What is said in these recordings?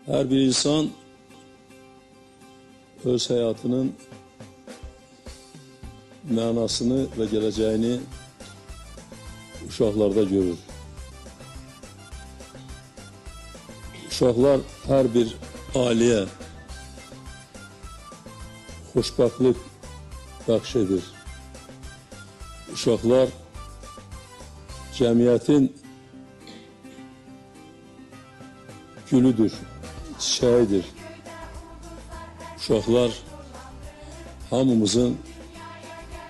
Her bir insan öz hayatının mənasını ve geleceğini uşaqlarda görür. Uşaqlar her bir aileye xoşbəxtlik bəxş edir. Uşaqlar cəmiyyətin gülüdür, çiçeğidir. Uşaqlar hamımızın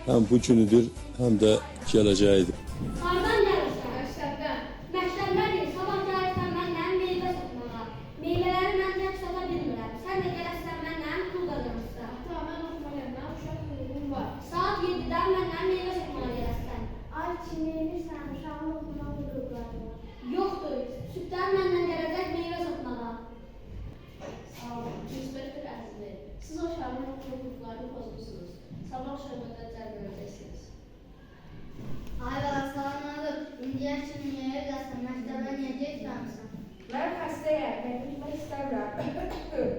hem bu günüdür, hem de geleceğidir. Hardan gəlirsən? Məktəbdən. Məktəbdədir. Sabah gəlirsən mənlə meyvə satmağa. Meyvələri mən tək sata bilmirəm. Sən də gələrsən mənlə pul qazanırsan. Ata, mən oxumalıyam, mənim uşaq hüququm var. Saat 7-dən mənlə meyvə satmağa gələrsən. Ay, çiğnəyirsən, uşağın oxuma hüquqları var. Yoxdur. Sübdən mənlə gələcək meyvə satmağa. Sağ olun, inspektor əzizli. Siz o uşağın oxuma hüquqlarını pozmuşsunuz. Sabah şöbədə cəlb edəcəksiniz. Ay baba salamladım. İndiyə kimi niyə evdəsən? Məktəbə niyə getməmisən? Mən xəstəyəm, mən gitmək istəmirəm.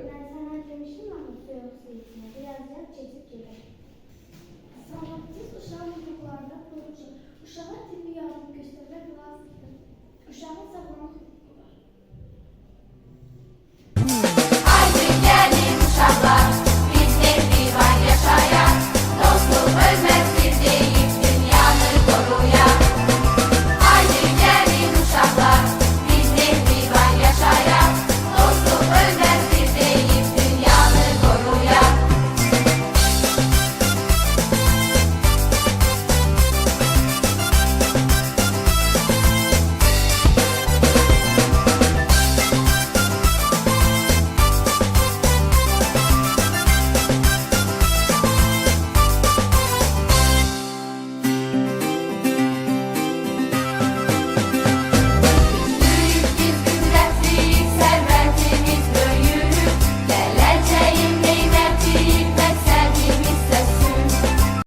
Ben sana demiştim ama su yoksa gitme. Birazdan çekip gelir. Sağlıksız uşağın hüquqlarına koruyucu. Uşağa tibbi yardım göstərmək lazımdır. Uşağın sağlamaq